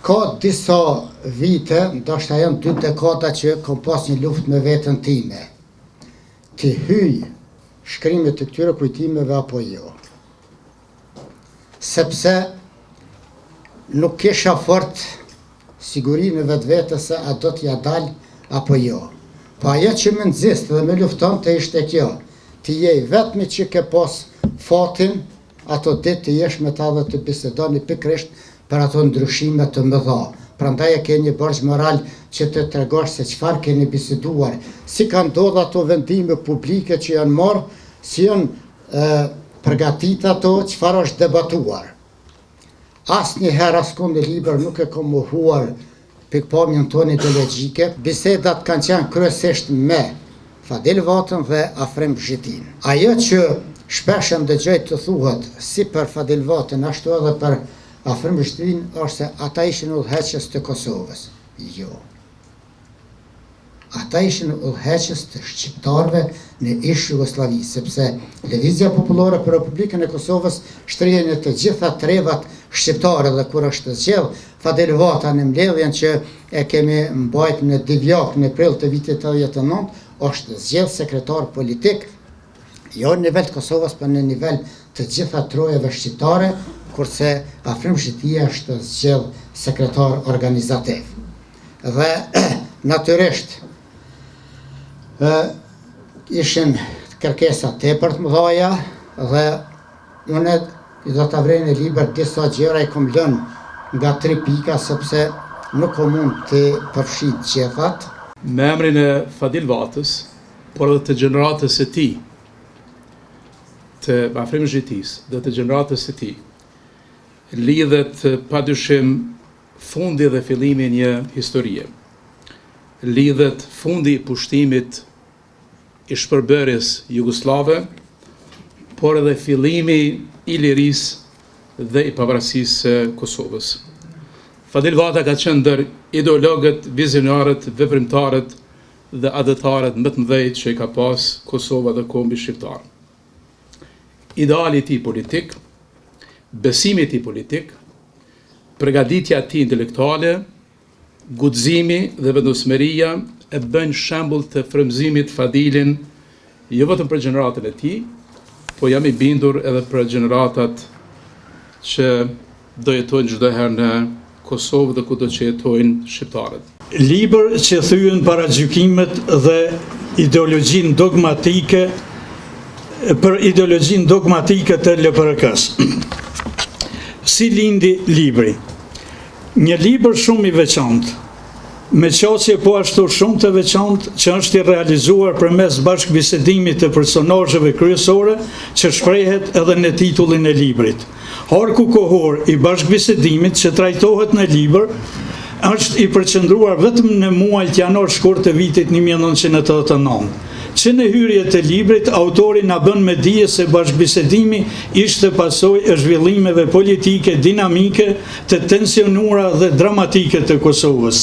Ka disa vite, ndoshta janë 2 dekada që kam pas një luftë me veten time. Ti hyj shkrimit të këtyre kujtimeve apo jo. Sepse nuk kisha fort sigurinë vetvetes se a do t'ja dal apo jo. Po ajo që më nxiste dhe më luftonte ishte kjo. Ti je vetmi që ke pas fatin ato ditë të jesh me ta dhe të bisedoni pikërisht për ato ndryshime të mëdha. Prandaj e ke një borxh moral që të tregosh se çfarë keni biseduar, si kanë ndodhur ato vendime publike që janë marrë, si janë përgatitur ato, çfarë është debatuar. Asnjëherë askund në libër nuk e kam mohuar pikpamjen tonë ideologjike. Bisedat kanë qenë kryesisht me Fadil Vatën dhe Afrim Zhitin. Ajo që shpesh ndëgjoj të thuhet si për Fadil Vatën, ashtu edhe për Afrim Zhitin, është se ata ishin udhëheqës të Kosovës. Jo. Ata ishin udhëheqës të shqiptarëve në ish Jugosllavi, sepse Lëvizja Popullore për Republikën e Kosovës shtrihen në të gjitha trevat shqiptare dhe kur është zgjedh Fadil Vata në mbledhjen që e kemi mbajtur në Divjak në prill të vitit 89, është zgjedh sekretar politik, jo në nivel të Kosovës, por në nivel të gjitha trojeve shqiptare, kurse Afrim Zhitia është zgjedh sekretar organizativ. Dhe natyrisht ishin kërkesa tepër të mëdha dhe unë i do ta vrej në libër disa gjëra i kam lënë nga 3 pika sepse nuk kam mund të përfshi të gjithat. Me emrin e Fadil Vatës, por edhe të gjeneratës së tij, të Afrim Zhitis dhe të gjeneratës së tij, lidhet padyshim fundi dhe fillimi një historie. Lidhet fundi i pushtimit i shpërbërjes jugoslave, por edhe fillimi i lirisë dhe i pavarësisë së Kosovës. Fadil Vata ka qenë ndër ideologët, vizionarët, veprimtarët dhe adhëtarët më të mëdhenj që i ka pas Kosova dhe kombi shqiptar. Ideali i tij politik, besimi i tij politik, përgatitja e tij intelektuale, guximi dhe vendosmëria e bën shembull të frymëzimit Fadilin, jo vetëm për gjeneratën e tij, po jam i bindur edhe për gjeneratat që do jetojnë çdo herë në Kosovë dhe kudo që jetojnë shqiptarët. Libër që thyen paragjykimet dhe ideologjinë dogmatike për ideologjinë dogmatike të LPRK-s. Si lindi libri? Një libër shumë i veçantë, me qasje po ashtu shumë të veçantë që është i realizuar përmes bashkëbisedimit të personazheve kryesore që shprehet edhe në titullin e librit. Harku kohor i bashkëbisedimit që trajtohet në libër është i përqendruar vetëm në muajt janar shkurt të vitit 1989. Që në hyrje të librit, autori na bën me dije se bashkëbisedimi ishte pasojë e zhvillimeve politike dinamike të tensionuara dhe dramatike të Kosovës.